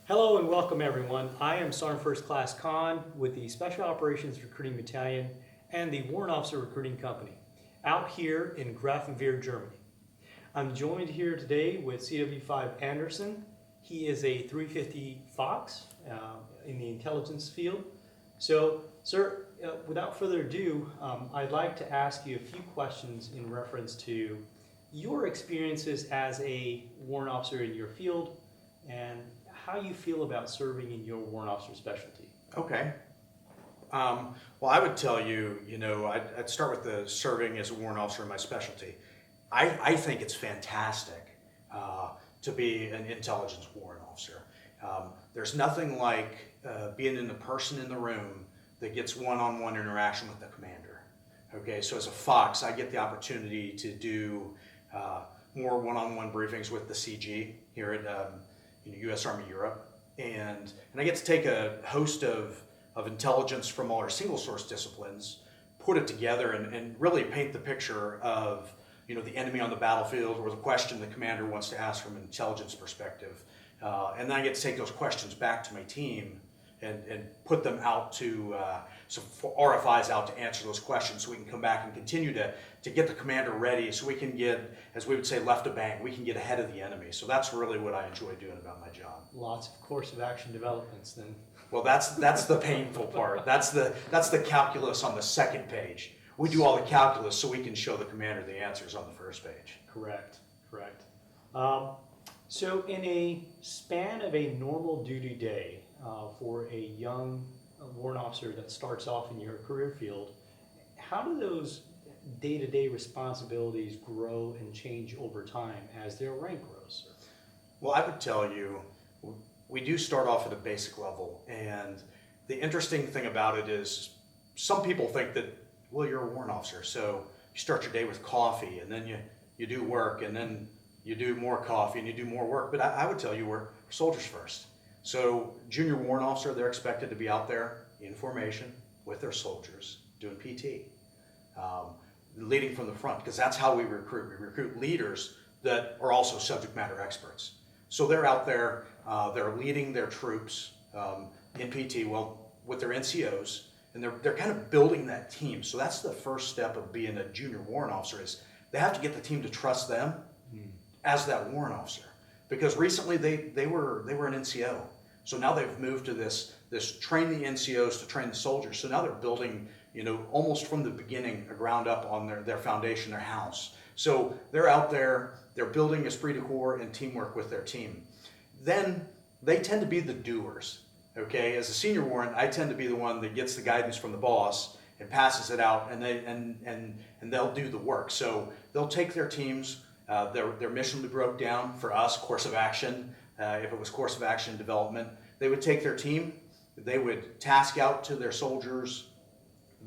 Hello and welcome everyone. I am Sergeant First Class Khan with the Special Operations Recruiting Battalion and the Warrant Officer Recruiting Company out here in Grafenwehr, Germany. I'm joined here today with CW5 Anderson. He is a 350 Fox in the intelligence field. So, sir, without further ado, I'd like to ask you a few questions in reference to your experiences as a warrant officer in your field and how you feel about serving in your warrant officer specialty. Okay. Well, I would tell you, I'd start with the serving as a warrant officer in my specialty. I think it's fantastic to be an intelligence warrant officer. There's nothing like being in the person in the room that gets one-on-one interaction with the commander. Okay, so as a Fox, I get the opportunity to do more one-on-one briefings with the CG here at U.S. Army Europe, and I get to take a host of intelligence from all our single source disciplines, put it together, and really paint the picture of the enemy on the battlefield or the question the commander wants to ask from an intelligence perspective, and then I get to take those questions back to my team and put them out to for RFIs out to answer those questions, so we can come back and continue to get the commander ready, so we can get, as we would say, left a bang, we can get ahead of the enemy. So that's really what I enjoy doing about my job. Lots of course of action developments then. Well, that's the painful part. That's the calculus on the second page. We do all the calculus so we can show the commander the answers on the first page. Correct. So in a span of a normal duty day for a young warrant officer that starts off in your career field, how do those day-to-day responsibilities grow and change over time as their rank grows, sir? Well, I would tell you, we do start off at a basic level, and the interesting thing about it is some people think that, well, you're a warrant officer, so you start your day with coffee, and then you do work, and then you do more coffee, and you do more work. But I would tell you we're soldiers first. So junior warrant officer, they're expected to be out there in formation with their soldiers doing PT, leading from the front, because that's how we recruit. We recruit leaders that are also subject matter experts. So they're out there, they're leading their troops in PT, well, with their NCOs, and they're kind of building that team. So that's the first step of being a junior warrant officer, is they have to get the team to trust them as that warrant officer. Because recently they were an NCO. So now they've moved to this train the NCOs to train the soldiers. So now they're building, almost from the beginning, a ground up on their foundation, their house. So they're out there, they're building esprit de corps and teamwork with their team. Then they tend to be the doers. Okay, as a senior warrant, I tend to be the one that gets the guidance from the boss and passes it out, and they'll do the work. So they'll take their teams, their mission will be broke down for us, course of action. If it was course of action development, they would take their team, they would task out to their soldiers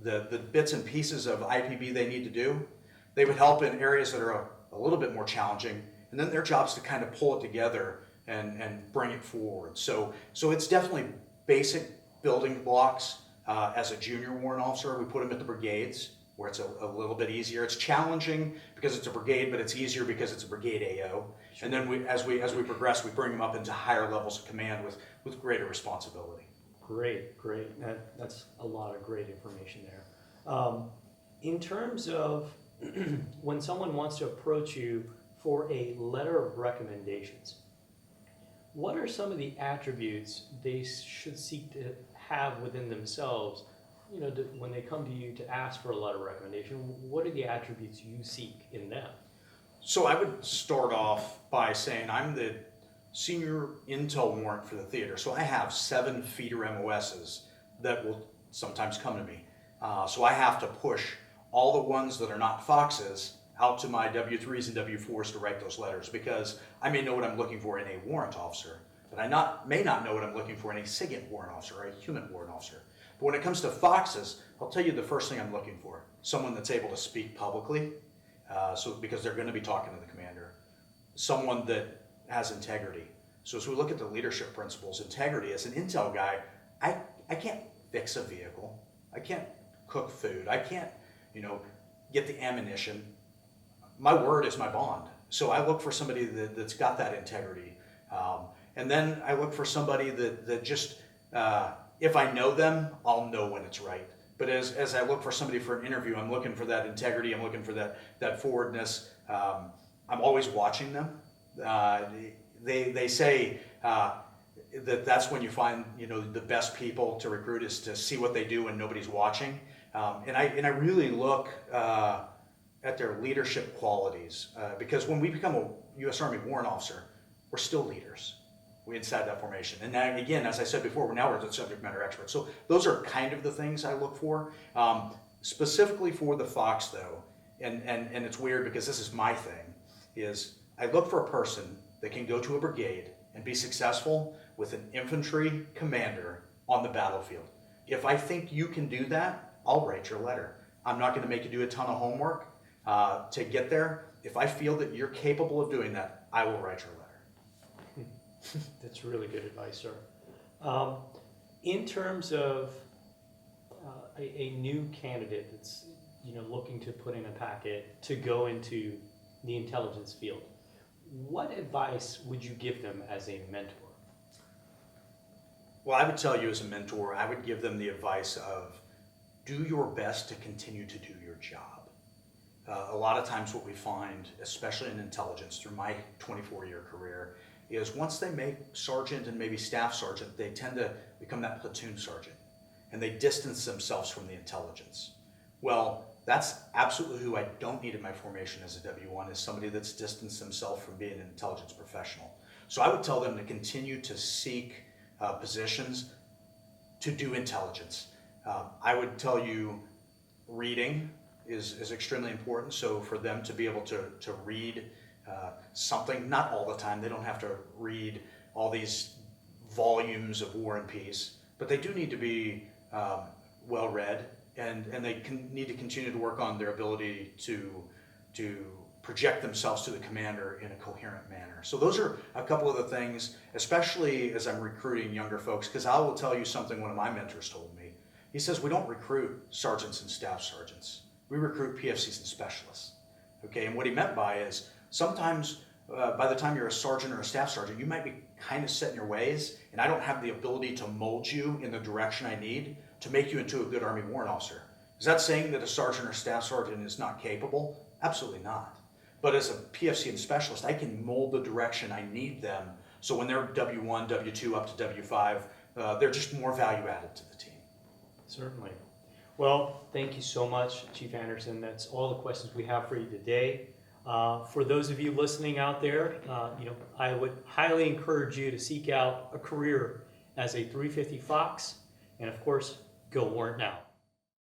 the bits and pieces of IPB they need to do. They would help in areas that are a little bit more challenging, and then their job is to kind of pull it together and bring it forward. So it's definitely basic building blocks. As a junior warrant officer, we put them at the brigades, where it's a little bit easier. It's challenging because it's a brigade, but it's easier because it's a brigade AO. Sure. And then as we progress, we bring them up into higher levels of command with greater responsibility. Great. That's a lot of great information there. In terms of when someone wants to approach you for a letter of recommendations, what are some of the attributes they should seek to have within themselves? When they come to you to ask for a letter of recommendation, what are the attributes you seek in them? So I would start off by saying I'm the senior intel warrant for the theater. So I have 7 feeder MOSs that will sometimes come to me. So I have to push all the ones that are not Foxes out to my W3s and W4s to write those letters, because I may know what I'm looking for in a warrant officer, but I may not know what I'm looking for in a SIGINT warrant officer or a human warrant officer. But when it comes to Foxes, I'll tell you the first thing I'm looking for: someone that's able to speak publicly, because they're going to be talking to the commander. Someone that has integrity. So as we look at the leadership principles, integrity, as an intel guy, I can't fix a vehicle. I can't cook food. I can't, get the ammunition. My word is my bond. So I look for somebody that's got that integrity. And then I look for somebody that just, if I know them, I'll know when it's right. But as I look for somebody for an interview, I'm looking for that integrity, I'm looking for that forwardness. I'm always watching them. They say that's when you find the best people to recruit, is to see what they do when nobody's watching. And I really look at their leadership qualities, because when we become a U.S. Army warrant officer, we're still leaders. We inside that formation. And now, again, as I said before, we're the subject matter experts. So those are kind of the things I look for. Specifically for the Fox, though, and it's weird because this is my thing, is I look for a person that can go to a brigade and be successful with an infantry commander on the battlefield. If I think you can do that, I'll write your letter. I'm not going to make you do a ton of homework to get there. If I feel that you're capable of doing that, I will write your letter. That's really good advice, sir. In terms of a new candidate that's looking to put in a packet to go into the intelligence field, what advice would you give them as a mentor? Well, I would tell you as a mentor, I would give them the advice of do your best to continue to do your job. A lot of times what we find, especially in intelligence through my 24-year career, is once they make sergeant and maybe staff sergeant, they tend to become that platoon sergeant, and they distance themselves from the intelligence. Well, that's absolutely who I don't need in my formation as a W1, is somebody that's distanced themselves from being an intelligence professional. So I would tell them to continue to seek positions to do intelligence. I would tell you reading is extremely important. So for them to be able to read something, not all the time, they don't have to read all these volumes of War and Peace, but they do need to be well read, and they need to continue to work on their ability to project themselves to the commander in a coherent manner. So those are a couple of the things, especially as I'm recruiting younger folks, because I will tell you something one of my mentors told me. He says, we don't recruit sergeants and staff sergeants. We recruit PFCs and specialists. Okay, and what he meant by is sometimes by the time you're a sergeant or a staff sergeant, you might be kind of set in your ways, and I don't have the ability to mold you in the direction I need to make you into a good Army warrant officer. Is that saying that a sergeant or staff sergeant is not capable? Absolutely not. But as a PFC and specialist, I can mold the direction I need them, so when they're W1, W2, up to W5, they're just more value added to the team. Certainly. Well, thank you so much, Chief Anderson. That's all the questions we have for you today. For those of you listening out there, I would highly encourage you to seek out a career as a 350 Fox, and of course, go warrant now.